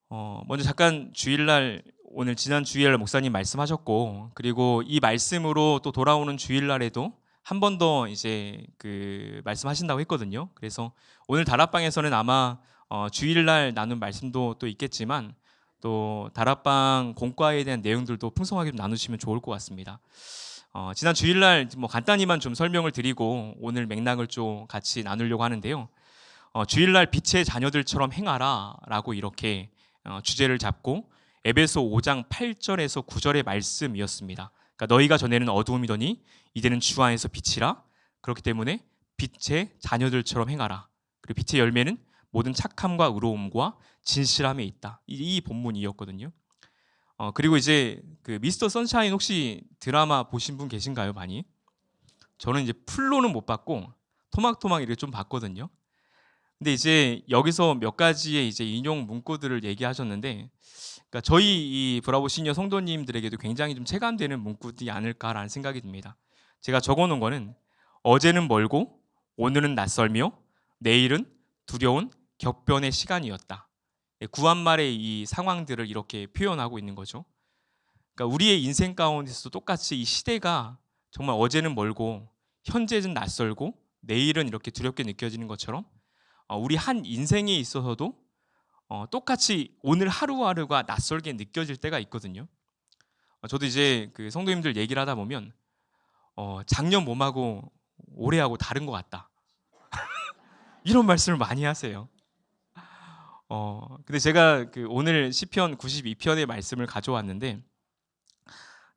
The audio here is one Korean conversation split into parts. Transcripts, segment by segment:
먼저 잠깐 주일날 오늘 지난 주일날 목사님 말씀하셨고, 그리고 이 말씀으로 또 돌아오는 주일날에도 한 번 더 이제 그 말씀하신다고 했거든요. 그래서 오늘 다락방에서는 아마 주일날 나눈 말씀도 또 있겠지만 또 다락방 공과에 대한 내용들도 풍성하게 좀 나누시면 좋을 것 같습니다. 지난 주일날 뭐 간단히만 좀 설명을 드리고 오늘 맥락을 좀 같이 나누려고 하는데요. 주일날 빛의 자녀들처럼 행하라라고 이렇게 주제를 잡고 에베소 5장 8절에서 9절의 말씀이었습니다. 그러니까 너희가 전에는 어두움이더니 이제는 주 안에서 빛이라. 그렇기 때문에 빛의 자녀들처럼 행하라. 그리고 빛의 열매는 모든 착함과 의로움과 진실함에 있다. 이 본문이었거든요. 그리고 이제 그 미스터 선샤인 혹시 드라마 보신 분 계신가요, 많이? 저는 이제 풀로는 못 봤고 토막토막 이렇게 좀 봤거든요. 근데 이제 여기서 몇 가지의 이제 인용 문구들을 얘기하셨는데, 그러니까 저희 이 브라보 시니어 성도님들에게도 굉장히 좀 체감되는 문구들이 아닐까라는 생각이 듭니다. 제가 적어놓은 거는 어제는 멀고 오늘은 낯설며 내일은 두려운 격변의 시간이었다. 구한말의 이 상황들을 이렇게 표현하고 있는 거죠. 그러니까 우리의 인생 가운데서도 똑같이 이 시대가 정말 어제는 멀고 현재는 낯설고 내일은 이렇게 두렵게 느껴지는 것처럼 우리 한 인생에 있어서도 똑같이 오늘 하루하루가 낯설게 느껴질 때가 있거든요. 저도 이제 그 성도님들 얘기를 하다 보면 작년 몸하고 올해하고 다른 것 같다. 이런 말씀을 많이 하세요. 근데 제가 그 오늘 시편 92편의 말씀을 가져왔는데,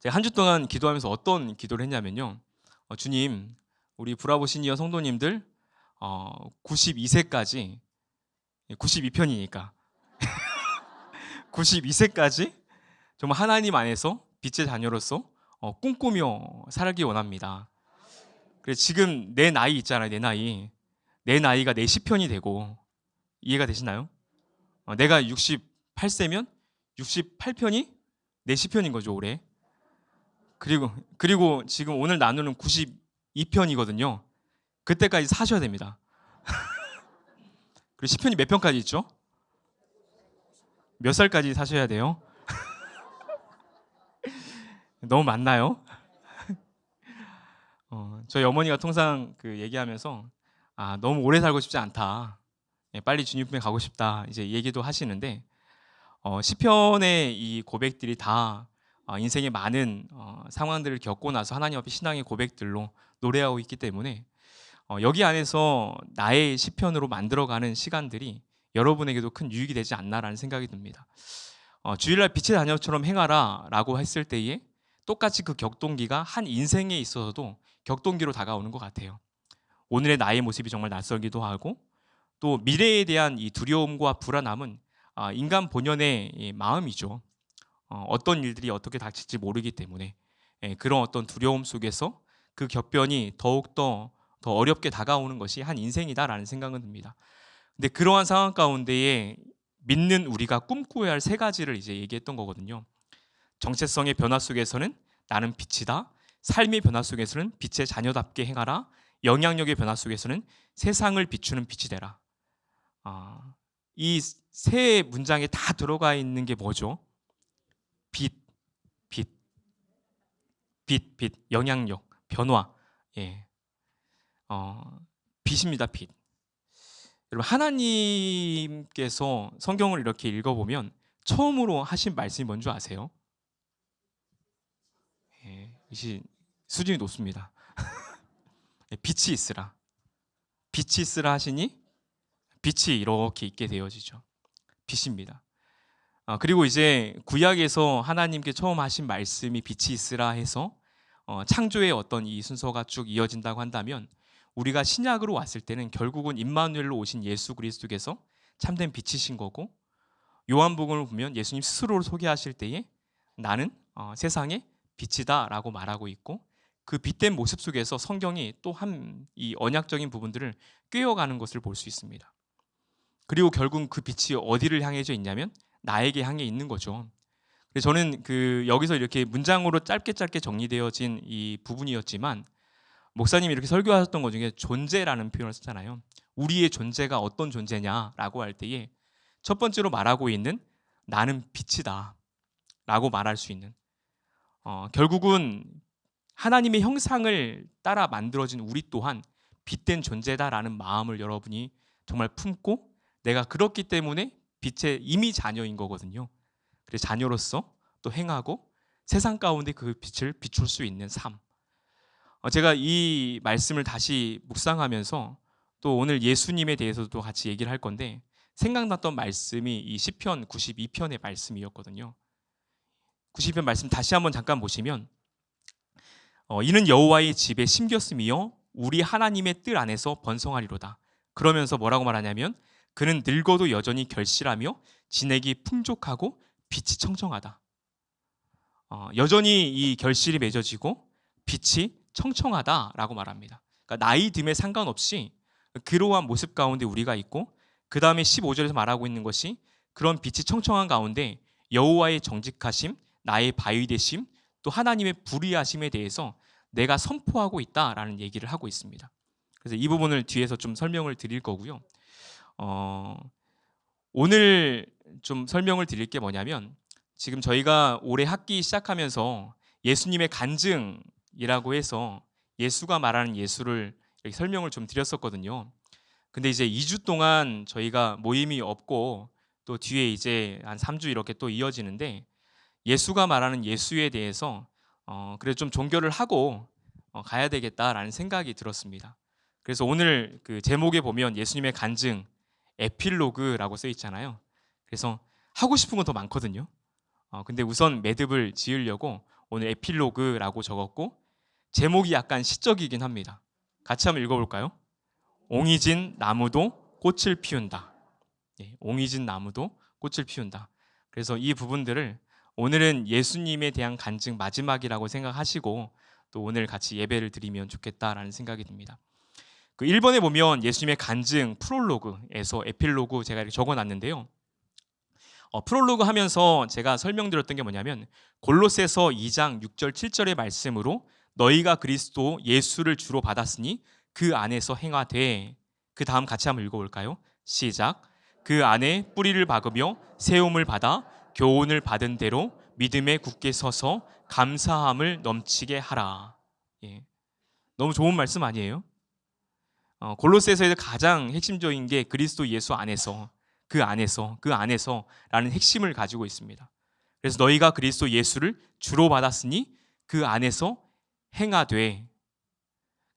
제가 한 주 동안 기도하면서 어떤 기도를 했냐면요. 주님, 우리 브라보 시니어 성도님들 92세까지 92편이니까 92세까지 정말 하나님 안에서 빛의 자녀로서 꿈꾸며 살기 원합니다. 그래서 지금 내 나이 있잖아요. 내 나이가 내 시편이 되고, 이해가 되시나요? 내가 68세면 68편이 내 시편인 거죠, 올해. 그리고 지금 오늘 나누는 92편이거든요. 그때까지 사셔야 됩니다. 그리고 시편이 몇 편까지 있죠? 몇 살까지 사셔야 돼요? 너무 많나요? 저희 어머니가 통상 그 얘기하면서 너무 오래 살고 싶지 않다. 빨리 주님께 가고 싶다. 이제 얘기도 하시는데, 시편의 이 고백들이 다 인생의 많은 상황들을 겪고 나서 하나님 앞에 신앙의 고백들로 노래하고 있기 때문에 여기 안에서 나의 시편으로 만들어가는 시간들이 여러분에게도 큰 유익이 되지 않나라는 생각이 듭니다. 주일날 빛의 자녀처럼 행하라 라고 했을 때에 똑같이 그 격동기가 한 인생에 있어서도 격동기로 다가오는 것 같아요. 오늘의 나의 모습이 정말 낯설기도 하고, 또 미래에 대한 이 두려움과 불안함은 인간 본연의 마음이죠. 어떤 일들이 어떻게 닥칠지 모르기 때문에 그런 어떤 두려움 속에서 그 격변이 더욱더 더 어렵게 다가오는 것이 한 인생이다라는 생각은 듭니다. 근데 그러한 상황 가운데에 믿는 우리가 꿈꾸어야 할 세 가지를 이제 얘기했던 거거든요. 정체성의 변화 속에서는 나는 빛이다. 삶의 변화 속에서는 빛의 자녀답게 행하라. 영향력의 변화 속에서는 세상을 비추는 빛이 되라. 이 세 문장에 다 들어가 있는 게 뭐죠? 빛, 빛, 빛, 영향력, 변화. 예. 빛입니다, 빛. 여러분, 하나님께서 성경을 이렇게 읽어보면 처음으로 하신 말씀이 뭔 줄 아세요? 예, 수준이 높습니다. 빛이 있으라. 빛이 있으라 하시니 빛이 이렇게 있게 되어지죠. 빛입니다. 그리고 이제 구약에서 하나님께 처음 하신 말씀이 빛이 있으라 해서 창조의 어떤 이 순서가 쭉 이어진다고 한다면, 우리가 신약으로 왔을 때는 결국은 임마누엘로 오신 예수 그리스도께서 참된 빛이신 거고, 요한복음을 보면 예수님 스스로를 소개하실 때에 나는 세상의 빛이다 라고 말하고 있고, 그 빛된 모습 속에서 성경이 또 이 언약적인 부분들을 꿰어가는 것을 볼 수 있습니다. 그리고 결국 그 빛이 어디를 향해져 있냐면 나에게 향해 있는 거죠. 그래서 저는 여기서 이렇게 문장으로 짧게 정리되어진 이 부분이었지만, 목사님이 이렇게 설교하셨던 것 중에 존재라는 표현을 썼잖아요. 우리의 존재가 어떤 존재냐라고 할 때에 첫 번째로 말하고 있는 나는 빛이다 라고 말할 수 있는, 결국은 하나님의 형상을 따라 만들어진 우리 또한 빛된 존재다라는 마음을 여러분이 정말 품고, 내가 그렇기 때문에 빛의 이미 자녀인 거거든요. 그래서 자녀로서 또 행하고 세상 가운데 그 빛을 비출 수 있는 삶. 제가 이 말씀을 다시 묵상하면서 또 오늘 예수님에 대해서도 같이 얘기를 할 건데, 생각났던 말씀이 이 시편 92편의 말씀이었거든요. 92편 말씀 다시 한번 잠깐 보시면, 이는 여호와의 집에 심겼으며 우리 하나님의 뜰 안에서 번성하리로다. 그러면서 뭐라고 말하냐면, 그는 늙어도 여전히 결실하며 진액이 풍족하고 빛이 청청하다. 여전히 이 결실이 맺어지고 빛이 청청하다라고 말합니다. 그러니까 나이 듦에 상관없이 그러한 모습 가운데 우리가 있고, 그 다음에 15절에서 말하고 있는 것이, 그런 빛이 청청한 가운데 여호와의 정직하심, 나의 바위 되심, 또 하나님의 불의하심에 대해서 내가 선포하고 있다라는 얘기를 하고 있습니다. 그래서 이 부분을 뒤에서 좀 설명을 드릴 거고요. 오늘 좀 설명을 드릴 게 뭐냐면, 지금 저희가 올해 학기 시작하면서 예수님의 간증이라고 해서 예수가 말하는 예수를 이렇게 설명을 좀 드렸었거든요. 근데 이제 2주 동안 저희가 모임이 없고, 또 뒤에 이제 한 3주 이렇게 또 이어지는데, 예수가 말하는 예수에 대해서 그래도 좀 종교를 하고 가야 되겠다라는 생각이 들었습니다. 그래서 오늘 그 제목에 보면 예수님의 간증 에필로그라고 써 있잖아요. 그래서 하고 싶은 건 더 많거든요. 근데 우선 매듭을 지으려고 오늘 에필로그라고 적었고, 제목이 약간 시적이긴 합니다. 같이 한번 읽어볼까요? 옹이진 나무도 꽃을 피운다. 옹이진 나무도 꽃을 피운다. 그래서 이 부분들을 오늘은 예수님에 대한 간증 마지막이라고 생각하시고 또 오늘 같이 예배를 드리면 좋겠다라는 생각이 듭니다. 그 1번에 보면 예수님의 간증 프롤로그에서 에필로그 제가 이렇게 적어놨는데요. 프롤로그 하면서 제가 설명드렸던 게 뭐냐면, 골로새서 2장 6절 7절의 말씀으로 너희가 그리스도 예수를 주로 받았으니 그 안에서 행하되, 그 다음 같이 한번 읽어볼까요? 시작. 그 안에 뿌리를 박으며 세움을 받아 교훈을 받은 대로 믿음에 굳게 서서 감사함을 넘치게 하라. 너무 좋은 말씀 아니에요? 골로새서에서 가장 핵심적인 게 그리스도 예수 안에서, 그 안에서라는 핵심을 가지고 있습니다. 그래서 너희가 그리스도 예수를 주로 받았으니 그 안에서 행하되,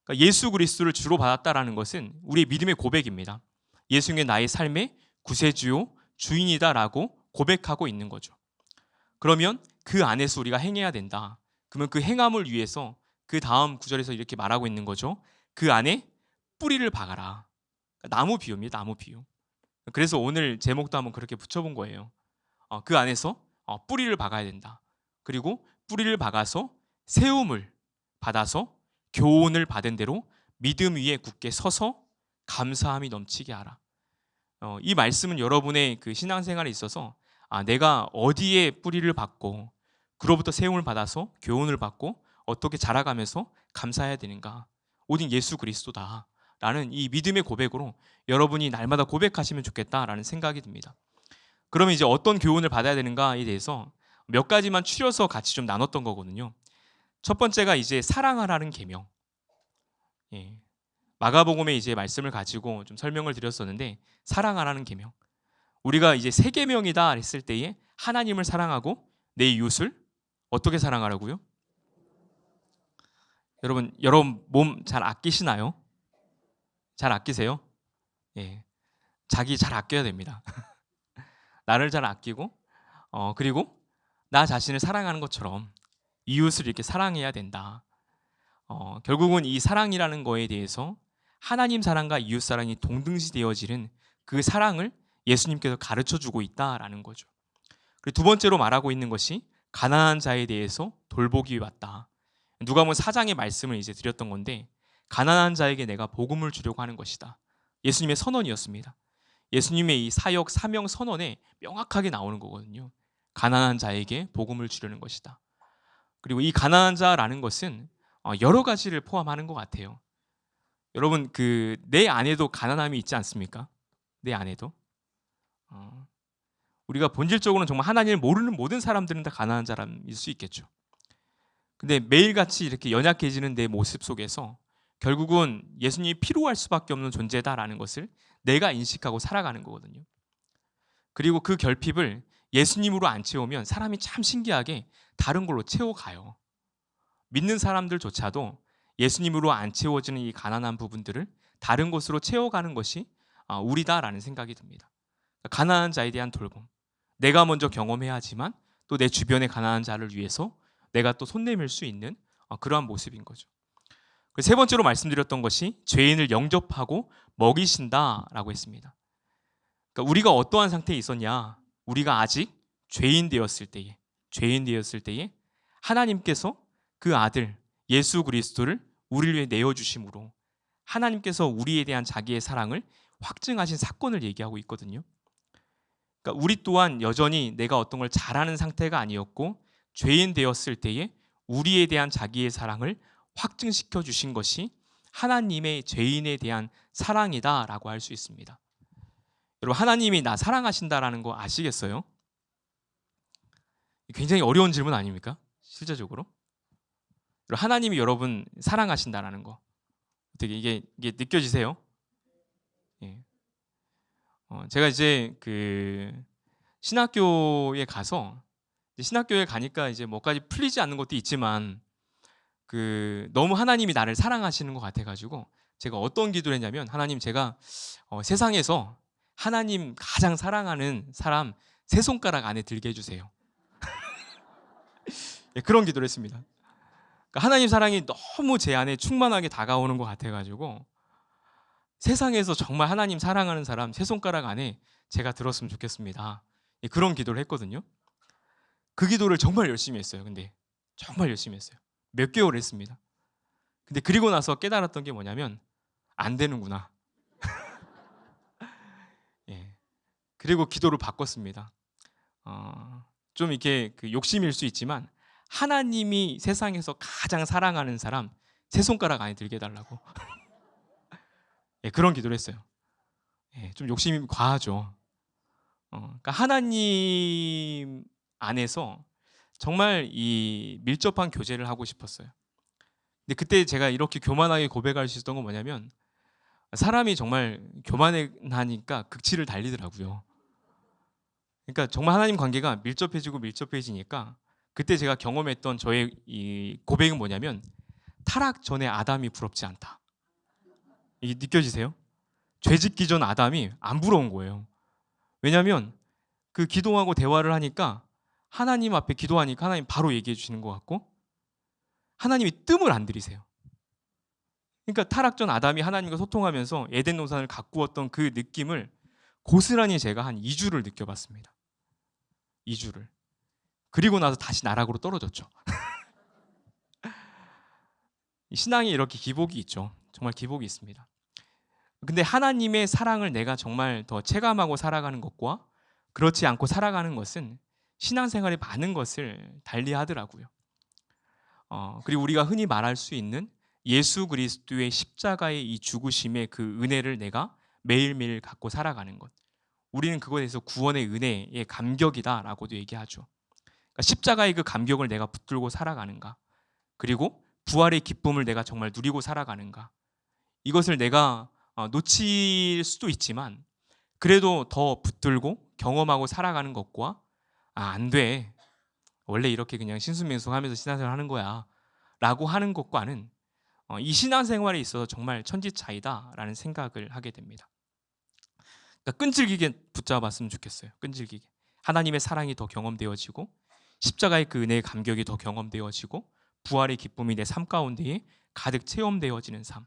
그러니까 예수 그리스도를 주로 받았다라는 것은 우리의 믿음의 고백입니다. 예수님이 나의 삶의 구세주요 주인이다라고 고백하고 있는 거죠. 그러면 그 안에서 우리가 행해야 된다. 그러면 그 행함을 위해서 그 다음 구절에서 이렇게 말하고 있는 거죠. 그 안에 뿌리를 박아라. 나무 비유입니다. 나무 비유. 그래서 오늘 제목도 한번 그렇게 붙여본 거예요. 그 안에서 뿌리를 박아야 된다. 그리고 뿌리를 박아서 세움을 받아서 교훈을 받은 대로 믿음 위에 굳게 서서 감사함이 넘치게 하라. 이 말씀은 여러분의 그 신앙생활에 있어서 내가 어디에 뿌리를 박고 그로부터 세움을 받아서 교훈을 받고 어떻게 자라가면서 감사해야 되는가. 오직 예수 그리스도다 라는 이 믿음의 고백으로 여러분이 날마다 고백하시면 좋겠다라는 생각이 듭니다. 그러면 이제 어떤 교훈을 받아야 되는가에 대해서 몇 가지만 추려서 같이 좀 나눴던 거거든요. 첫 번째가 이제 사랑하라는 계명. 마가복음에 이제 말씀을 가지고 좀 설명을 드렸었는데, 사랑하라는 계명. 우리가 이제 세 계명이다 했을 때에 하나님을 사랑하고 내 이웃을 어떻게 사랑하라고요? 여러분 몸 잘 아끼시나요? 잘 아끼세요? 자기 잘 아껴야 됩니다. 나를 잘 아끼고 그리고 나 자신을 사랑하는 것처럼 이웃을 이렇게 사랑해야 된다. 결국은 이 사랑이라는 거에 대해서 하나님 사랑과 이웃 사랑이 동등시되어지는 그 사랑을 예수님께서 가르쳐주고 있다라는 거죠. 그리고 두 번째로 말하고 있는 것이 가난한 자에 대해서 돌보기 왔다. 누가복음 4장의 말씀을 이제 드렸던 건데, 가난한 자에게 내가 복음을 주려고 하는 것이다. 예수님의 선언이었습니다. 예수님의 이 사역 사명 선언에 명확하게 나오는 거거든요. 가난한 자에게 복음을 주려는 것이다. 그리고 이 가난한 자라는 것은 여러 가지를 포함하는 것 같아요. 여러분 내 안에도 가난함이 있지 않습니까? 내 안에도 우리가 본질적으로는 정말 하나님을 모르는 모든 사람들은 다 가난한 사람일 수 있겠죠. 근데 매일같이 이렇게 연약해지는 내 모습 속에서 결국은 예수님이 필요할 수밖에 없는 존재다라는 것을 내가 인식하고 살아가는 거거든요. 그리고 그 결핍을 예수님으로 안 채우면 사람이 참 신기하게 다른 걸로 채워가요. 믿는 사람들조차도 예수님으로 안 채워지는 이 가난한 부분들을 다른 것으로 채워가는 것이 우리다라는 생각이 듭니다. 가난한 자에 대한 돌봄. 내가 먼저 경험해야 하지만 또 내 주변의 가난한 자를 위해서 내가 또 손 내밀 수 있는 그러한 모습인 거죠. 세 번째로 말씀드렸던 것이 죄인을 영접하고 먹이신다라고 했습니다. 그러니까 우리가 어떠한 상태에 있었냐? 우리가 아직 죄인 되었을 때에 하나님께서 그 아들 예수 그리스도를 우리를 위해 내어주심으로 하나님께서 우리에 대한 자기의 사랑을 확증하신 사건을 얘기하고 있거든요. 그러니까 우리 또한 여전히 내가 어떤 걸 잘하는 상태가 아니었고 죄인 되었을 때에 우리에 대한 자기의 사랑을 확증시켜 주신 것이 하나님의 죄인에 대한 사랑이다라고 할 수 있습니다. 여러분, 하나님이 나 사랑하신다라는 거 아시겠어요? 굉장히 어려운 질문 아닙니까? 실제적으로 하나님이 여러분 사랑하신다라는 거 어떻게 이게 느껴지세요? 예. 제가 이제 신학교에 가니까 이제 뭐까지 풀리지 않는 것도 있지만 너무 하나님이 나를 사랑하시는 것 같아가지고 제가 어떤 기도를 했냐면 하나님 제가 세상에서 하나님 가장 사랑하는 사람 3손가락 안에 들게 해주세요. 예, 그런 기도를 했습니다. 그러니까 하나님 사랑이 너무 제 안에 충만하게 다가오는 것 같아가지고 세상에서 정말 하나님 사랑하는 사람 3손가락 안에 제가 들었으면 좋겠습니다. 예, 그런 기도를 했거든요. 그 기도를 정말 열심히 했어요. 근데 정말 열심히 했어요. 몇 개월 했습니다. 근데 그리고 나서 깨달았던 게 뭐냐면 안 되는구나. 예. 그리고 기도를 바꿨습니다. 좀 이렇게 욕심일 수 있지만 하나님이 세상에서 가장 사랑하는 사람 3손가락 안에 들게 해달라고. 예, 그런 기도를 했어요. 예, 좀 욕심이 과하죠. 그러니까 하나님 안에서 정말 이 밀접한 교제를 하고 싶었어요. 근데 그때 제가 이렇게 교만하게 고백할 수 있었던 건 뭐냐면 사람이 정말 교만하니까 극치를 달리더라고요. 그러니까 정말 하나님 관계가 밀접해지니까 그때 제가 경험했던 저의 이 고백은 뭐냐면 타락 전에 아담이 부럽지 않다. 이게 느껴지세요? 죄 짓기 전 아담이 안 부러운 거예요. 왜냐하면 기도하고 대화를 하니까 하나님 앞에 기도하니까 하나님 바로 얘기해 주시는 것 같고 하나님이 뜸을 안 들이세요. 그러니까 타락 전 아담이 하나님과 소통하면서 에덴 동산을 가꾸었던 그 느낌을 고스란히 제가 한 2주를 느껴봤습니다. 2주를. 그리고 나서 다시 나락으로 떨어졌죠. 신앙이 이렇게 기복이 있죠. 정말 기복이 있습니다. 근데 하나님의 사랑을 내가 정말 더 체감하고 살아가는 것과 그렇지 않고 살아가는 것은 신앙생활의 많은 것을 달리하더라고요. 그리고 우리가 흔히 말할 수 있는 예수 그리스도의 십자가의 이 죽으심의 그 은혜를 내가 매일매일 갖고 살아가는 것. 우리는 그거에 대해서 구원의 은혜의 감격이다라고도 얘기하죠. 그러니까 십자가의 그 감격을 내가 붙들고 살아가는가. 그리고 부활의 기쁨을 내가 정말 누리고 살아가는가. 이것을 내가 놓칠 수도 있지만 그래도 더 붙들고 경험하고 살아가는 것과 안 돼. 원래 이렇게 그냥 신순맹수하면서 신앙생활 하는 거야 라고 하는 것과는 이 신앙생활에 있어서 정말 천지차이다라는 생각을 하게 됩니다. 그러니까 끈질기게 붙잡았으면 좋겠어요. 끈질기게. 하나님의 사랑이 더 경험되어지고 십자가의 그 은혜의 감격이 더 경험되어지고 부활의 기쁨이 내 삶 가운데에 가득 체험되어지는 삶.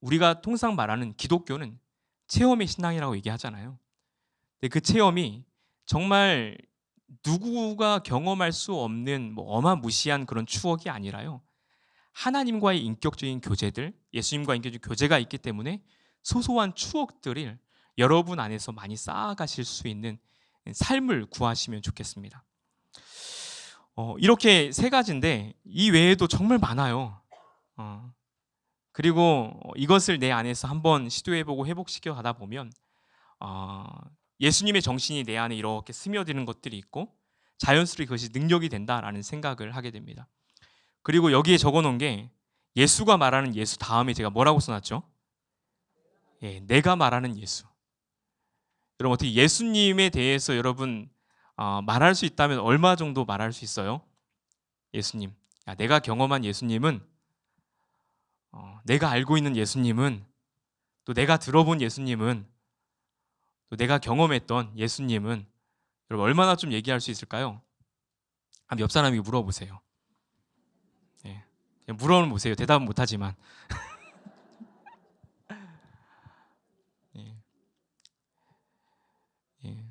우리가 통상 말하는 기독교는 체험의 신앙이라고 얘기하잖아요. 근데 그 체험이 정말 누구가 경험할 수 없는 어마무시한 그런 추억이 아니라요. 하나님과의 인격적인 교제들, 예수님과의 인격적인 교제가 있기 때문에 소소한 추억들을 여러분 안에서 많이 쌓아가실 수 있는 삶을 구하시면 좋겠습니다. 이렇게 3가지인데 이 외에도 정말 많아요. 그리고 이것을 내 안에서 한번 시도해보고 회복시켜 가다 보면 예수님의 정신이 내 안에 이렇게 스며드는 것들이 있고 자연스럽게 그것이 능력이 된다라는 생각을 하게 됩니다. 그리고 여기에 적어놓은 게 예수가 말하는 예수 다음에 제가 뭐라고 써놨죠? 예, 내가 말하는 예수. 여러분 어떻게 예수님에 대해서 여러분 말할 수 있다면 얼마 정도 말할 수 있어요? 예수님. 야, 내가 경험한 예수님은 내가 알고 있는 예수님은 또 내가 들어본 예수님은 또 내가 경험했던 예수님은 여러분 얼마나 좀 얘기할 수 있을까요? 옆 사람에게 물어보세요. 예, 그냥 물어는 보세요. 대답은 못하지만. 예. 예.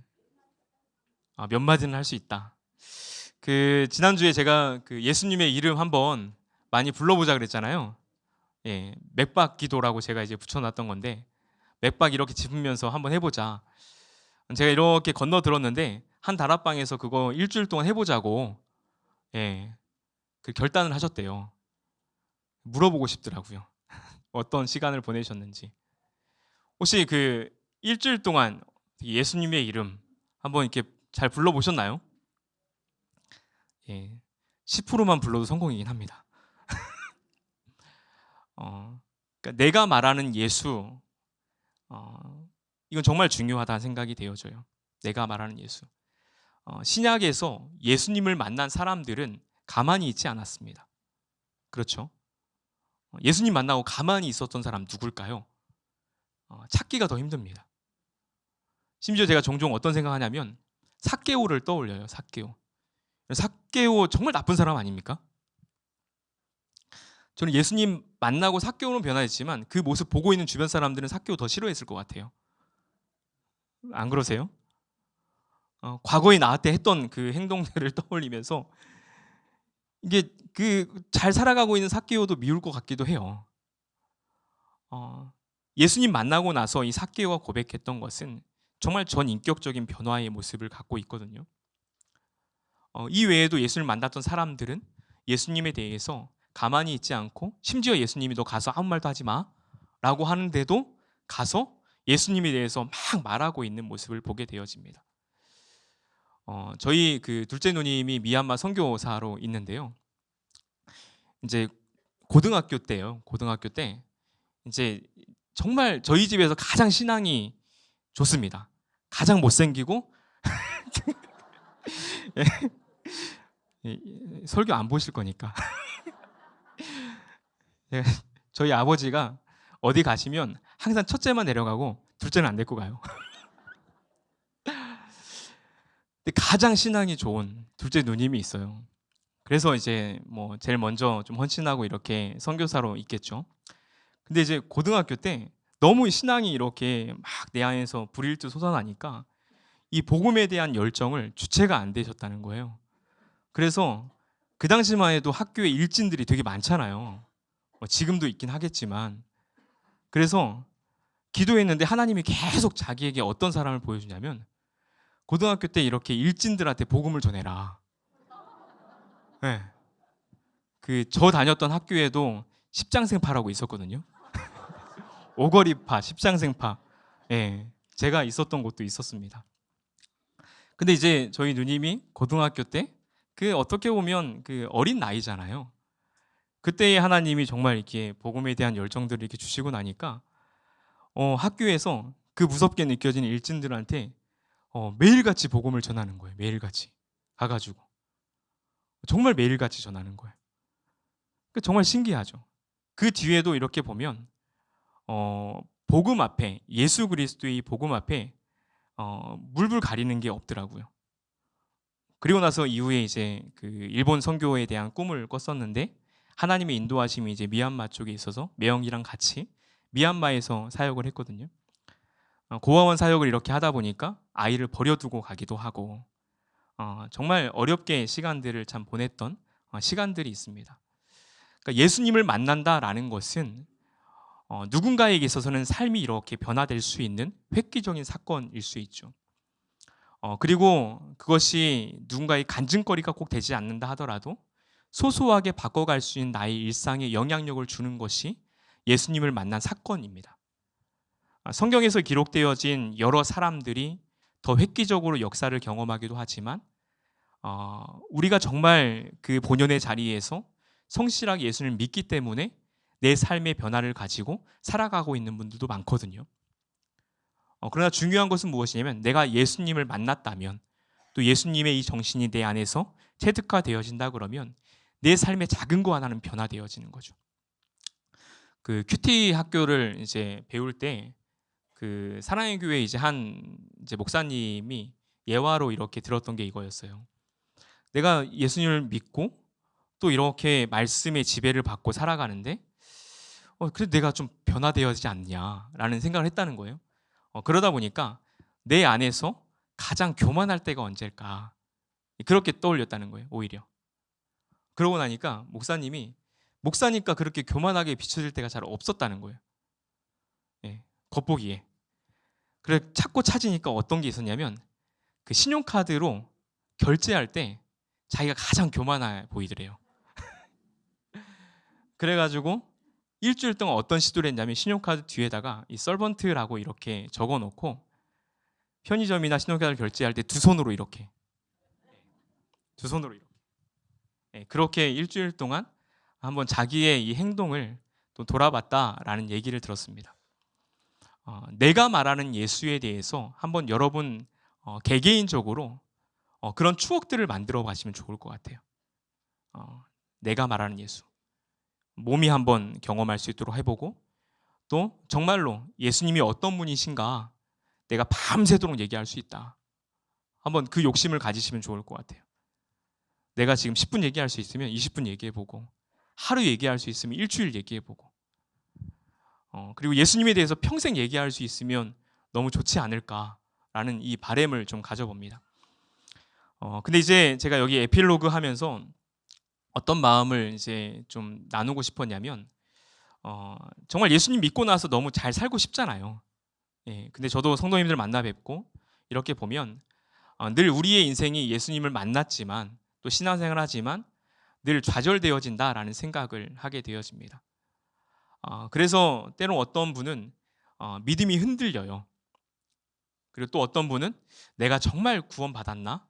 몇 마디는 할 수 있다. 지난주에 제가 예수님의 이름 한번 많이 불러보자 그랬잖아요. 예, 맥박 기도라고 제가 이제 붙여놨던 건데 맥박 이렇게 짚으면서 한번 해보자. 제가 이렇게 건너 들었는데 한 다락방에서 그거 일주일 동안 해보자고 예, 결단을 하셨대요. 물어보고 싶더라고요. 어떤 시간을 보내셨는지. 혹시 일주일 동안 예수님의 이름 한번 이렇게 잘 불러보셨나요? 예, 10%만 불러도 성공이긴 합니다. 그러니까 내가 말하는 예수, 이건 정말 중요하다는 생각이 되어져요. 내가 말하는 예수. 신약에서 예수님을 만난 사람들은 가만히 있지 않았습니다. 그렇죠? 예수님 만나고 가만히 있었던 사람 누굴까요? 찾기가 더 힘듭니다. 심지어 제가 종종 어떤 생각하냐면 삭개오를 떠올려요. 삭개오 정말 나쁜 사람 아닙니까? 저는 예수님 만나고 삭개오는 변화했지만 그 모습 보고 있는 주변 사람들은 삭개오 더 싫어했을 것 같아요. 안 그러세요? 과거에 나한테 했던 그 행동들을 떠올리면서 이게 잘 살아가고 있는 삭개오도 미울 것 같기도 해요. 예수님 만나고 나서 이 삭개오가 고백했던 것은 정말 전인격적인 변화의 모습을 갖고 있거든요. 이 외에도 예수님을 만났던 사람들은 예수님에 대해서 가만히 있지 않고 심지어 예수님이 너 가서 아무 말도 하지 마 라고 하는데도 가서 예수님에 대해서 막 말하고 있는 모습을 보게 되어집니다. 저희 둘째 누님이 미얀마 선교사로 있는데요. 이제 고등학교 때요. 고등학교 때 이제 정말 저희 집에서 가장 신앙이 좋습니다. 가장 못생기고 설교 안 보실 거니까. 저희 아버지가 어디 가시면 항상 첫째만 내려가고 둘째는 안 데리고 가요. 근데 가장 신앙이 좋은 둘째 누님이 있어요. 그래서 이제 제일 먼저 좀 헌신하고 이렇게 선교사로 있겠죠. 근데 이제 고등학교 때 너무 신앙이 이렇게 막 내 안에서 불일듯 솟아나니까 이 복음에 대한 열정을 주체가 안 되셨다는 거예요. 그래서 그 당시만 해도 학교에 일진들이 되게 많잖아요. 지금도 있긴 하겠지만. 그래서 기도했는데 하나님이 계속 자기에게 어떤 사람을 보여주냐면 고등학교 때 이렇게 일진들한테 복음을 전해라. 네. 저 다녔던 학교에도 십장생파라고 있었거든요. 오거리파, 십장생파. 예, 제가 있었던 곳도 있었습니다. 근데 이제 저희 누님이 고등학교 때 어떻게 보면 어린 나이잖아요. 그때의 하나님이 정말 이렇게 복음에 대한 열정들을 이렇게 주시고 나니까 학교에서 무섭게 느껴지는 일진들한테 매일같이 복음을 전하는 거예요. 매일같이 가가지고 정말 매일같이 전하는 거예요. 정말 신기하죠. 그 뒤에도 이렇게 보면 복음 앞에 예수 그리스도의 복음 앞에 물불 가리는 게 없더라고요. 그리고 나서 이후에 이제 일본 선교에 대한 꿈을 꿨었는데 하나님의 인도하심이 이제 미얀마 쪽에 있어서 매형이랑 같이 미얀마에서 사역을 했거든요. 고아원 사역을 이렇게 하다 보니까 아이를 버려두고 가기도 하고 정말 어렵게 시간들을 참 보냈던 시간들이 있습니다. 그러니까 예수님을 만난다라는 것은 누군가에게 있어서는 삶이 이렇게 변화될 수 있는 획기적인 사건일 수 있죠. 그리고 그것이 누군가의 간증거리가 꼭 되지 않는다 하더라도 소소하게 바꿔갈 수 있는 나의 일상에 영향력을 주는 것이 예수님을 만난 사건입니다. 성경에서 기록되어진 여러 사람들이 더 획기적으로 역사를 경험하기도 하지만 우리가 정말 그 본연의 자리에서 성실하게 예수님을 믿기 때문에 내 삶의 변화를 가지고 살아가고 있는 분들도 많거든요. 그러나 중요한 것은 무엇이냐면 내가 예수님을 만났다면 또 예수님의 이 정신이 내 안에서 체득화되어진다 그러면 내 삶의 작은 거 하나는 변화되어지는 거죠. 그 큐티 학교를 이제 배울 때 그 사랑의 교회 이제 목사님이 예화로 이렇게 들었던 게 이거였어요. 내가 예수님을 믿고 또 이렇게 말씀의 지배를 받고 살아가는데 그래도 내가 좀 변화되어지지 않냐라는 생각을 했다는 거예요. 그러다 보니까 내 안에서 가장 교만할 때가 언제일까 그렇게 떠올렸다는 거예요. 오히려 그러고 나니까 목사니까 그렇게 교만하게 비춰질 때가 잘 없었다는 거예요. 예, 겉보기에. 그래 찾고 찾으니까 어떤 게 있었냐면 그 신용카드로 결제할 때 자기가 가장 교만해 보이더래요. 그래가지고 일주일 동안 어떤 시도를 했냐면 신용카드 뒤에다가 이 서번트라고 이렇게 적어놓고 편의점이나 신용카드를 결제할 때 두 손으로 이렇게 그렇게 일주일 동안 한번 자기의 이 행동을 또 돌아봤다라는 얘기를 들었습니다. 내가 말하는 예수에 대해서 한번 여러분 개개인적으로 그런 추억들을 만들어 가시면 좋을 것 같아요. 내가 말하는 예수 몸이 한번 경험할 수 있도록 해보고 또 정말로 예수님이 어떤 분이신가 내가 밤새도록 얘기할 수 있다. 한번 그 욕심을 가지시면 좋을 것 같아요. 내가 지금 10분 얘기할 수 있으면 20분 얘기해보고 하루 얘기할 수 있으면 일주일 얘기해보고 그리고 예수님에 대해서 평생 얘기할 수 있으면 너무 좋지 않을까라는 이 바람을 좀 가져봅니다. 근데 이제 제가 여기 에필로그 하면서 어떤 마음을 이제 좀 나누고 싶었냐면 정말 예수님 믿고 나서 너무 잘 살고 싶잖아요. 예, 근데 저도 성도님들 만나 뵙고 이렇게 보면 늘 우리의 인생이 예수님을 만났지만 또 신앙생활을 하지만 늘 좌절되어진다라는 생각을 하게 되어집니다. 그래서 때론 어떤 분은 믿음이 흔들려요. 그리고 또 어떤 분은 내가 정말 구원받았나?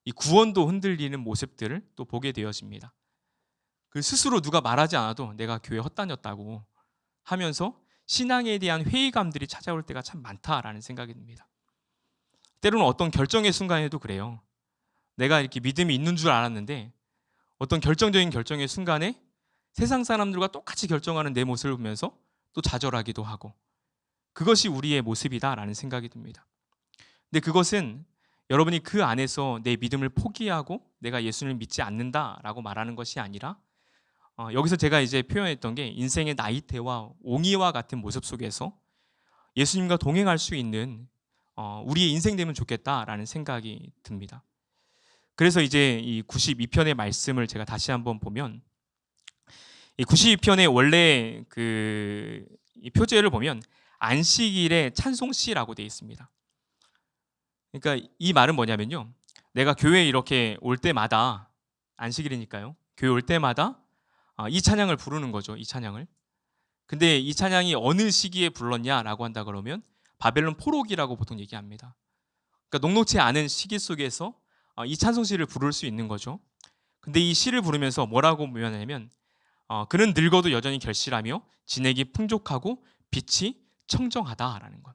이 구원도 흔들리는 모습들을 또 보게 되어집니다. 그 스스로 누가 말하지 않아도 내가 교회 헛다녔다고 하면서 신앙에 대한 회의감들이 찾아올 때가 참 많다라는 생각이 듭니다. 때로는 어떤 결정의 순간에도 그래요. 내가 이렇게 믿음이 있는 줄 알았는데 어떤 결정적인 결정의 순간에 세상 사람들과 똑같이 결정하는 내 모습을 보면서 또 좌절하기도 하고 그것이 우리의 모습이다라는 생각이 듭니다. 근데 그것은 여러분이 그 안에서 내 믿음을 포기하고 내가 예수님을 믿지 않는다라고 말하는 것이 아니라 여기서 제가 이제 표현했던 게 인생의 나이테와 옹이와 같은 모습 속에서 예수님과 동행할 수 있는 우리의 인생 되면 좋겠다라는 생각이 듭니다. 그래서 이제 이 92편의 말씀을 제가 다시 한번 보면 이 92편의 원래 이 표제를 보면 안식일의 찬송시라고 되어 있습니다. 그러니까 이 말은 뭐냐면요. 내가 교회에 이렇게 올 때마다 안식일이니까요. 교회 올 때마다 이 찬양을 부르는 거죠. 이 찬양을. 근데 이 찬양이 어느 시기에 불렀냐라고 한다 그러면 바벨론 포로기라고 보통 얘기합니다. 그러니까 녹록지 않은 시기 속에서 이 찬송시를 부를 수 있는 거죠. 근데 이 시를 부르면서 뭐라고 표현하냐면 그는 늙어도 여전히 결실하며 진액이 풍족하고 빛이 청정하다라는 것.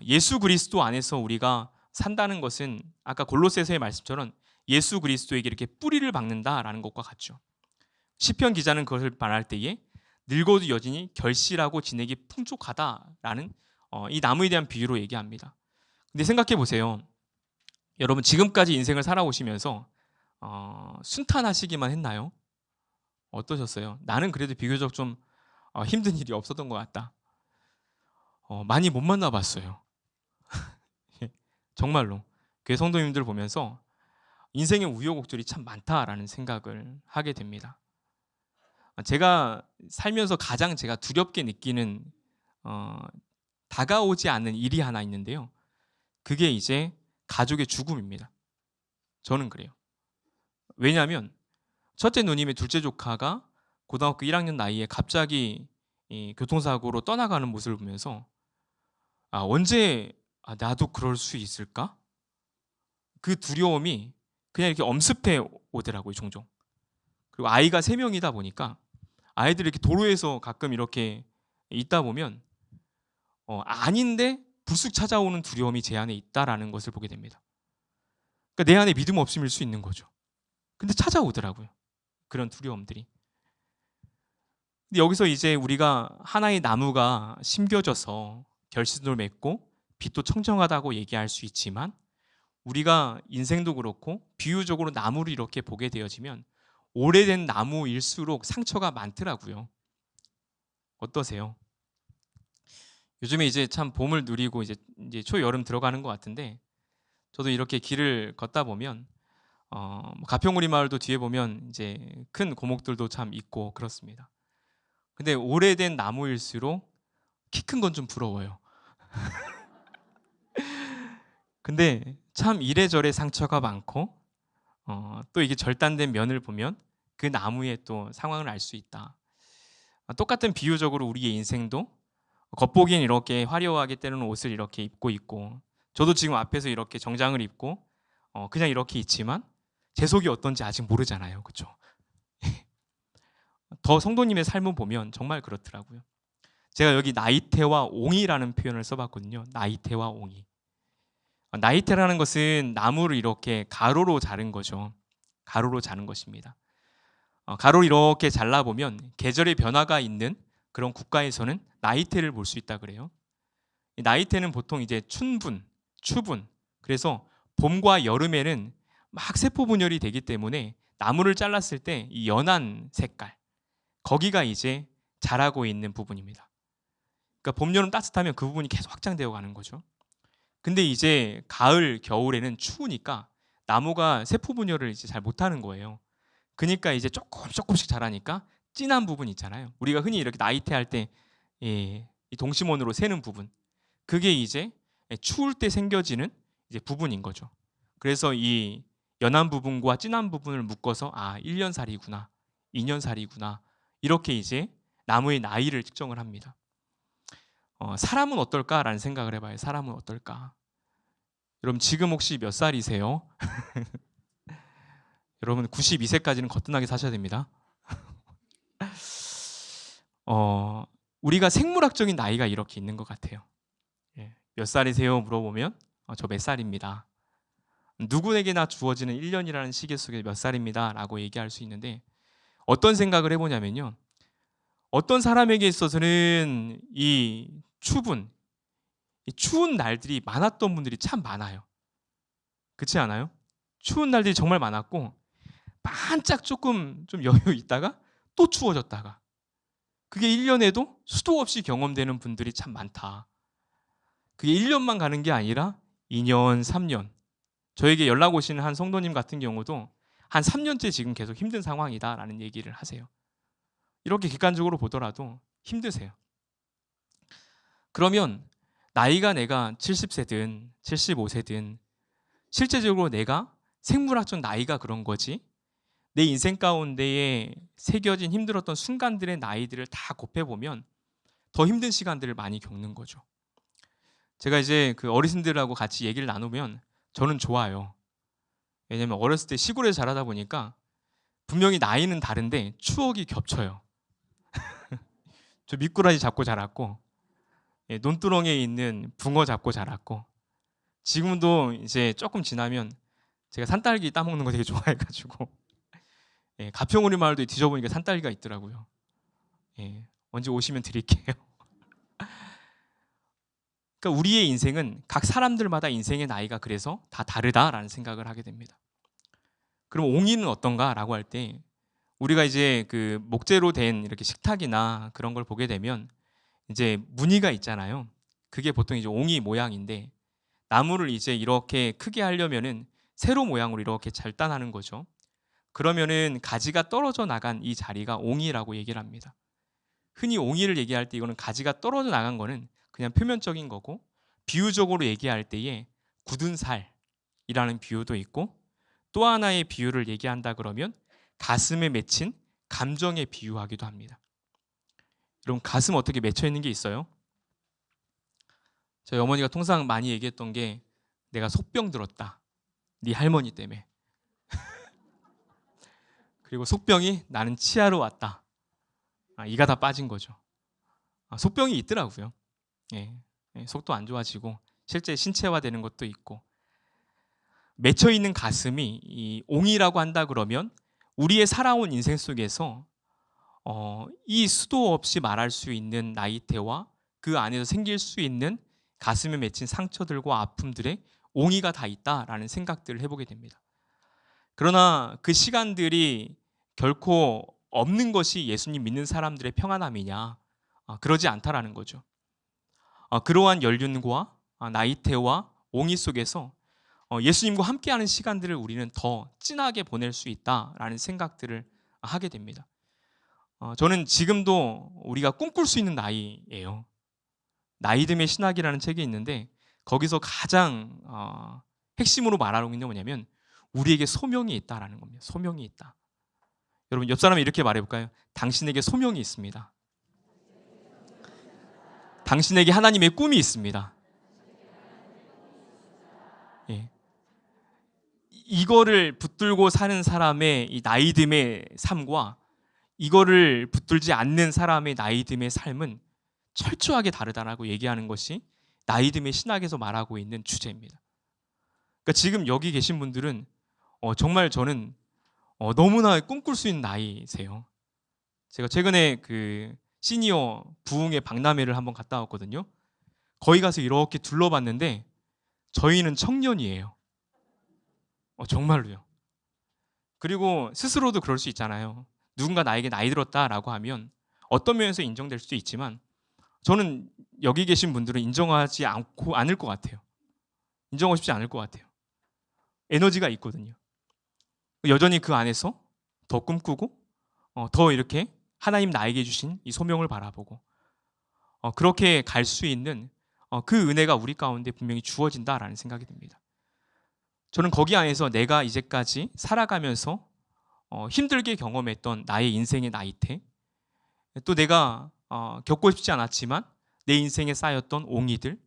예수 그리스도 안에서 우리가 산다는 것은 아까 골로새서의 말씀처럼 예수 그리스도에게 이렇게 뿌리를 박는다라는 것과 같죠. 시편 기자는 그것을 말할 때에 늙어도 여전히 결실하고 진액이 풍족하다라는 이 나무에 대한 비유로 얘기합니다. 근데 생각해 보세요. 여러분 지금까지 인생을 살아오시면서 순탄하시기만 했나요? 어떠셨어요? 나는 그래도 비교적 좀 힘든 일이 없었던 것 같다. 많이 못 만나봤어요. 정말로 교회 성도님들 보면서 인생의 우여곡절이 참 많다라는 생각을 하게 됩니다. 제가 살면서 가장 제가 두렵게 느끼는 다가오지 않는 일이 하나 있는데요. 그게 이제 가족의 죽음입니다. 저는 그래요. 왜냐하면 첫째 누님의 둘째 조카가 고등학교 1학년 나이에 갑자기 이 교통사고로 떠나가는 모습을 보면서 언제 나도 그럴 수 있을까? 그 두려움이 그냥 이렇게 엄습해 오더라고요, 종종. 그리고 아이가 3명이다 보니까 아이들이 이렇게 도로에서 가끔 이렇게 있다 보면 아닌데 불쑥 찾아오는 두려움이 제 안에 있다라는 것을 보게 됩니다. 그러니까 내 안에 믿음 없음일 수 있는 거죠. 근데 찾아오더라고요, 그런 두려움들이. 근데 여기서 이제 우리가 하나의 나무가 심겨져서 결실을 맺고 빛도 청정하다고 얘기할 수 있지만, 우리가 인생도 그렇고 비유적으로 나무를 이렇게 보게 되어지면 오래된 나무일수록 상처가 많더라고요. 어떠세요? 요즘에 이제 참 봄을 누리고 이제 초여름 들어가는 것 같은데, 저도 이렇게 길을 걷다 보면 가평우리 마을도 뒤에 보면 이제 큰 고목들도 참 있고 그렇습니다. 근데 오래된 나무일수록 키 큰 건 좀 부러워요. 근데 참 이래저래 상처가 많고 또 이게 절단된 면을 보면 그 나무의 또 상황을 알 수 있다. 똑같은 비유적으로 우리의 인생도 겉보기엔 이렇게 화려하게 때로는 옷을 이렇게 입고 있고, 저도 지금 앞에서 이렇게 정장을 입고 그냥 이렇게 있지만 제 속이 어떤지 아직 모르잖아요, 그렇죠? 더 성도님의 삶을 보면 정말 그렇더라고요. 제가 여기 나이테와 옹이라는 표현을 써봤거든요. 나이테와 옹이. 나이테라는 것은 나무를 이렇게 가로로 자른 거죠. 가로로 자른 것입니다. 가로로 이렇게 잘라보면 계절의 변화가 있는 그런 국가에서는 나이테를 볼 수 있다 그래요. 나이테는 보통 이제 춘분, 추분, 그래서 봄과 여름에는 막 세포 분열이 되기 때문에 나무를 잘랐을 때 이 연한 색깔, 거기가 이제 자라고 있는 부분입니다. 그러니까 봄, 여름 따뜻하면 그 부분이 계속 확장되어 가는 거죠. 근데 이제 가을, 겨울에는 추우니까 나무가 세포 분열을 이제 잘 못하는 거예요. 그러니까 이제 조금씩 자라니까 진한 부분 있잖아요. 우리가 흔히 이렇게 나이테 할 때 이 동심원으로 세는 부분, 그게 이제 추울 때 생겨지는 이제 부분인 거죠. 그래서 이 연한 부분과 진한 부분을 묶어서 1년살이구나, 2년살이구나, 이렇게 이제 나무의 나이를 측정을 합니다. 사람은 어떨까라는 생각을 해봐요. 사람은 어떨까? 여러분 지금 혹시 몇 살이세요? 여러분 92세까지는 거뜬하게 사셔야 됩니다. 우리가 생물학적인 나이가 이렇게 있는 것 같아요. 몇 살이세요? 물어보면 저 몇 살입니다. 누구에게나 주어지는 1년이라는 시계 속에 몇 살입니다 라고 얘기할 수 있는데, 어떤 생각을 해보냐면요, 어떤 사람에게 있어서는 이 추운 날들이 많았던 분들이 참 많아요. 그렇지 않아요? 추운 날들이 정말 많았고 반짝 조금 좀 여유 있다가 또 추워졌다가, 그게 1년에도 수도 없이 경험되는 분들이 참 많다. 그게 1년만 가는 게 아니라 2년, 3년. 저에게 연락 오시는 한 성도님 같은 경우도 한 3년째 지금 계속 힘든 상황이다라는 얘기를 하세요. 이렇게 객관적으로 보더라도 힘드세요. 그러면 나이가 내가 70세든 75세든 실제적으로 내가 생물학적 나이가 그런 거지, 내 인생 가운데에 새겨진 힘들었던 순간들의 나이들을 다 곱해보면 더 힘든 시간들을 많이 겪는 거죠. 제가 이제 그 어르신들하고 같이 얘기를 나누면 저는 좋아요. 왜냐면 어렸을 때 시골에 자라다 보니까 분명히 나이는 다른데 추억이 겹쳐요. 저 미꾸라지 잡고 자랐고, 논두렁에 있는 붕어 잡고 자랐고, 지금도 이제 조금 지나면 제가 산딸기 따먹는 거 되게 좋아해가지고 가평우리 마을도 뒤져보니까 산딸기가 있더라고요. 언제 오시면 드릴게요. 그러니까 우리의 인생은 각 사람들마다 인생의 나이가 그래서 다 다르다라는 생각을 하게 됩니다. 그럼 옹이는 어떤가라고 할 때, 우리가 이제 그 목재로 된 이렇게 식탁이나 그런 걸 보게 되면 이제 무늬가 있잖아요. 그게 보통 이제 옹이 모양인데, 나무를 이제 이렇게 크게 하려면은 세로 모양으로 이렇게 절단하는 거죠. 그러면은 가지가 떨어져 나간 이 자리가 옹이라고 얘기를 합니다. 흔히 옹이를 얘기할 때 이거는 가지가 떨어져 나간 거는 그냥 표면적인 거고, 비유적으로 얘기할 때에 굳은 살이라는 비유도 있고, 또 하나의 비유를 얘기한다 그러면 가슴에 맺힌 감정에 비유하기도 합니다. 여러분 가슴 어떻게 맺혀 있는 게 있어요? 저희 어머니가 통상 많이 얘기했던 게 내가 속병 들었다. 네 할머니 때문에. 그리고 속병이 나는 치아로 왔다. 이가 다 빠진 거죠. 속병이 있더라고요. 예, 속도 안 좋아지고 실제 신체화되는 것도 있고, 맺혀 있는 가슴이 이 옹이라고 한다 그러면 우리의 살아온 인생 속에서 이 수도 없이 말할 수 있는 나이테와 그 안에서 생길 수 있는 가슴에 맺힌 상처들과 아픔들의 옹이가 다 있다라는 생각들을 해보게 됩니다. 그러나 그 시간들이 결코 없는 것이 예수님 믿는 사람들의 평안함이냐? 그러지 않다라는 거죠. 그러한 연륜과 나이테와 옹이 속에서 예수님과 함께하는 시간들을 우리는 더 진하게 보낼 수 있다라는 생각들을 하게 됩니다. 저는 지금도 우리가 꿈꿀 수 있는 나이예요. 나이듦의 신학이라는 책이 있는데 거기서 가장 핵심으로 말하고 있는 게 뭐냐면 우리에게 소명이 있다라는 겁니다. 소명이 있다. 여러분 옆 사람이 이렇게 말해볼까요? 당신에게 소명이 있습니다. 당신에게 하나님의 꿈이 있습니다. 예. 이거를 붙들고 사는 사람의 이 나이듦의 삶과 이거를 붙들지 않는 사람의 나이듦의 삶은 철저하게 다르다라고 얘기하는 것이 나이듦의 신학에서 말하고 있는 주제입니다. 그러니까 지금 여기 계신 분들은 정말 저는 너무나 꿈꿀 수 있는 나이세요. 제가 최근에 그 시니어 부흥회 박람회를 한번 갔다 왔거든요. 거기 가서 이렇게 둘러봤는데 저희는 청년이에요. 정말로요. 그리고 스스로도 그럴 수 있잖아요. 누군가 나에게 나이 들었다라고 하면 어떤 면에서 인정될 수도 있지만 저는 여기 계신 분들은 인정하지 않을 것 같아요. 인정하고 싶지 않을 것 같아요. 에너지가 있거든요. 여전히 그 안에서 더 꿈꾸고 더 이렇게 하나님 나에게 주신 이 소명을 바라보고 그렇게 갈 수 있는 그 은혜가 우리 가운데 분명히 주어진다라는 생각이 듭니다. 저는 거기 안에서 내가 이제까지 살아가면서 힘들게 경험했던 나의 인생의 나이테, 또 내가 겪고 싶지 않았지만 내 인생에 쌓였던 옹이들,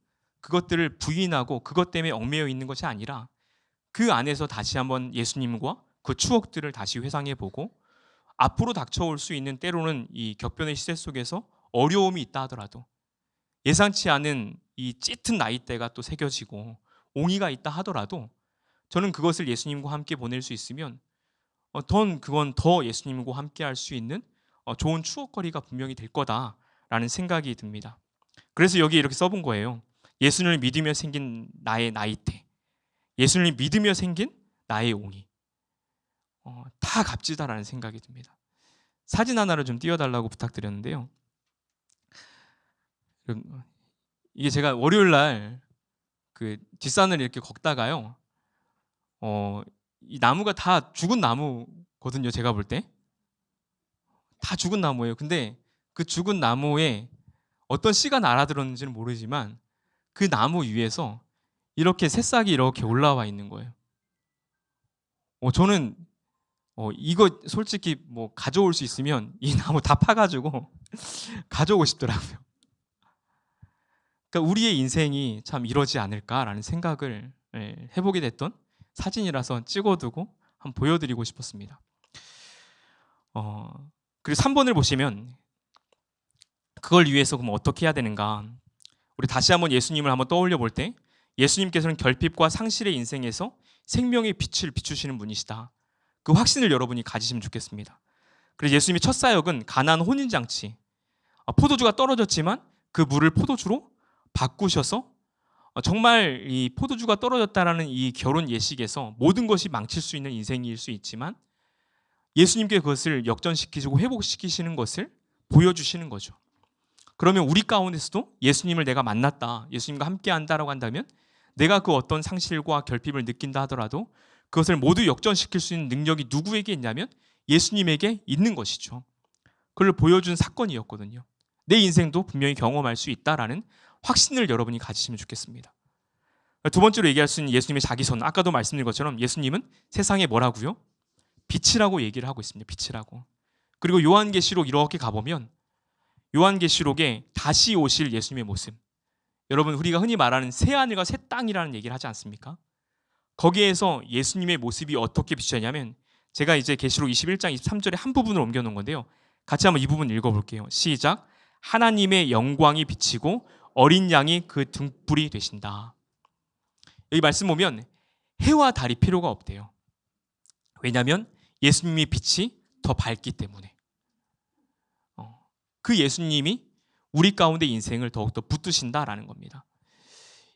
그것들을 부인하고 그것 때문에 얽매여 있는 것이 아니라 그 안에서 다시 한번 예수님과 그 추억들을 다시 회상해보고 앞으로 닥쳐올 수 있는 때로는 이 격변의 시대 속에서 어려움이 있다 하더라도 예상치 않은 이 짙은 나이대가 또 새겨지고 옹이가 있다 하더라도 저는 그것을 예수님과 함께 보낼 수 있으면 그건 더 예수님과 함께 할 수 있는 좋은 추억거리가 분명히 될 거다라는 생각이 듭니다. 그래서 여기 이렇게 써본 거예요. 예수님을 믿으며 생긴 나의 나이대, 예수님을 믿으며 생긴 나의 옹이, 다 값지다라는 생각이 듭니다. 사진 하나를 좀 띄워달라고 부탁드렸는데요. 이게 제가 월요일 날 그 뒷산을 이렇게 걷다가요, 이 나무가 다 죽은 나무거든요. 제가 볼 때 다 죽은 나무예요. 근데 그 죽은 나무에 어떤 씨가 날아들었는지는 모르지만 그 나무 위에서 이렇게 새싹이 이렇게 올라와 있는 거예요. 저는 이거 솔직히 뭐 가져올 수 있으면 이 나무 다 파가지고 가져오고 싶더라고요. 그러니까 우리의 인생이 참 이러지 않을까라는 생각을 해보게 됐던 사진이라서 찍어두고 한번 보여드리고 싶었습니다. 그리고 3번을 보시면 그걸 위해서 그럼 어떻게 해야 되는가? 우리 다시 한번 예수님을 한번 떠올려 볼 때 예수님께서는 결핍과 상실의 인생에서 생명의 빛을 비추시는 분이시다. 그 확신을 여러분이 가지시면 좋겠습니다. 그래서 예수님의 첫 사역은 가나안 혼인잔치, 포도주가 떨어졌지만 그 물을 포도주로 바꾸셔서 정말 이 포도주가 떨어졌다라는 이 결혼 예식에서 모든 것이 망칠 수 있는 인생일 수 있지만 예수님께 그것을 역전시키시고 회복시키시는 것을 보여주시는 거죠. 그러면 우리 가운데서도 예수님을 내가 만났다, 예수님과 함께한다라고 한다면 내가 그 어떤 상실과 결핍을 느낀다 하더라도 그것을 모두 역전시킬 수 있는 능력이 누구에게 있냐면 예수님에게 있는 것이죠. 그걸 보여준 사건이었거든요. 내 인생도 분명히 경험할 수 있다라는 확신을 여러분이 가지시면 좋겠습니다. 두 번째로 얘기할 수 있는 예수님의 자기선, 아까도 말씀드린 것처럼 예수님은 세상에 뭐라고요? 빛이라고 얘기를 하고 있습니다. 빛이라고. 그리고 요한계시록 이렇게 가보면 요한계시록에 다시 오실 예수님의 모습, 여러분, 우리가 흔히 말하는 새 하늘과 새 땅이라는 얘기를 하지 않습니까? 거기에서 예수님의 모습이 어떻게 비추냐면, 제가 이제 계시록 21장 23절에 한 부분을 옮겨 놓은 건데요. 같이 한번 이 부분 읽어볼게요. 시작. 하나님의 영광이 비치고 어린 양이 그 등불이 되신다. 여기 말씀 보면 해와 달이 필요가 없대요. 왜냐하면 예수님의 빛이 더 밝기 때문에. 그 예수님이 우리 가운데 인생을 더욱더 붙드신다라는 겁니다.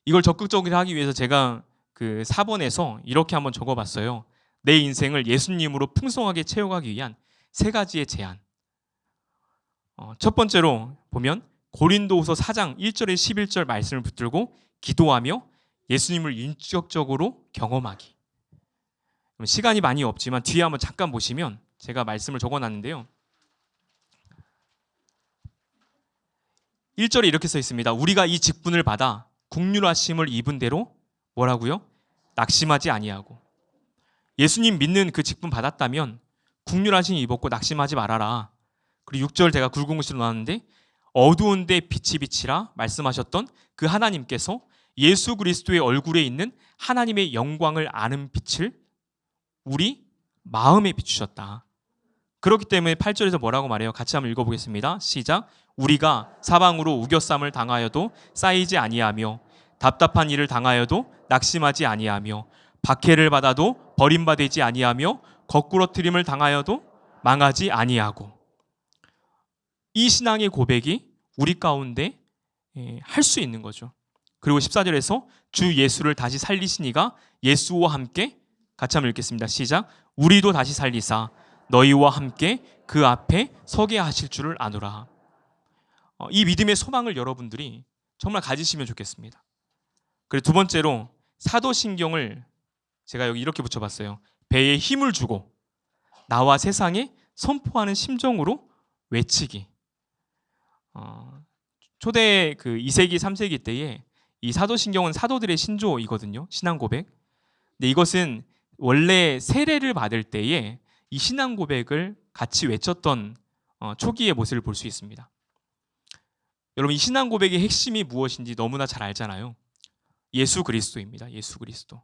이걸 적극적으로 하기 위해서 제가 그 4번에서 이렇게 한번 적어봤어요. 내 인생을 예수님으로 풍성하게 채워가기 위한 3가지의 제안. 첫 번째로 보면 고린도후서 4장 1절에 11절 말씀을 붙들고 기도하며 예수님을 인격적으로 경험하기. 시간이 많이 없지만 뒤에 한번 잠깐 보시면 제가 말씀을 적어놨는데요. 1절에 이렇게 써 있습니다. 우리가 이 직분을 받아 국률하심을 입은 대로 뭐라고요? 낙심하지 아니하고. 예수님 믿는 그 직분 받았다면 국률하심 입었고 낙심하지 말아라. 그리고 6절 제가 굵은 글씨로 나왔는데 어두운 데 빛이 비치라 말씀하셨던 그 하나님께서 예수 그리스도의 얼굴에 있는 하나님의 영광을 아는 빛을 우리 마음에 비추셨다. 그렇기 때문에 8절에서 뭐라고 말해요? 같이 한번 읽어보겠습니다. 시작. 우리가 사방으로 우겨쌈을 당하여도 쌓이지 아니하며 답답한 일을 당하여도 낙심하지 아니하며 박해를 받아도 버림받지 아니하며 거꾸러뜨림을 당하여도 망하지 아니하고. 이 신앙의 고백이 우리 가운데 할 수 있는 거죠. 그리고 14절에서 주 예수를 다시 살리신 이가 예수와 함께 같이 한번 읽겠습니다. 시작. 우리도 다시 살리사 너희와 함께 그 앞에 서게 하실 줄을 아노라. 이 믿음의 소망을 여러분들이 정말 가지시면 좋겠습니다. 그리고 두 번째로 사도신경을 제가 여기 이렇게 붙여봤어요. 배에 힘을 주고 나와 세상에 선포하는 심정으로 외치기. 초대 그 2세기 3세기 때에 이 사도신경은 사도들의 신조이거든요. 신앙 고백. 근데 이것은 원래 세례를 받을 때에 이 신앙 고백을 같이 외쳤던 초기의 모습을 볼 수 있습니다. 여러분, 이 신앙 고백의 핵심이 무엇인지 너무나 잘 알잖아요. 예수 그리스도입니다. 예수 그리스도.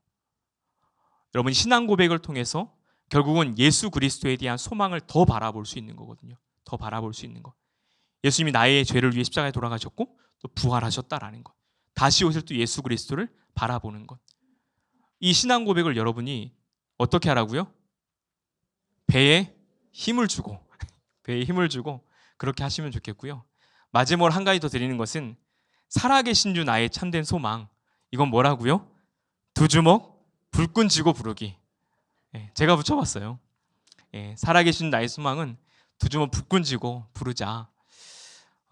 여러분, 신앙 고백을 통해서 결국은 예수 그리스도에 대한 소망을 더 바라볼 수 있는 거거든요. 더 바라볼 수 있는 것. 예수님이 나의 죄를 위해 십자가에 돌아가셨고 또 부활하셨다라는 것. 다시 오실 또 예수 그리스도를 바라보는 것. 이 신앙 고백을 여러분이 어떻게 하라고요? 배에 힘을 주고 배에 힘을 주고 그렇게 하시면 좋겠고요. 마지막으로 한 가지 더 드리는 것은 살아계신 주 나의 참된 소망. 이건 뭐라고요? 두 주먹 불끈 쥐고 부르기. 제가 붙여봤어요. 살아계신 나의 소망은 두 주먹 불끈 쥐고 부르자.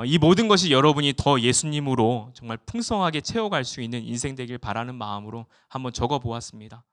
이 모든 것이 여러분이 더 예수님으로 정말 풍성하게 채워갈 수 있는 인생 되길 바라는 마음으로 한번 적어보았습니다.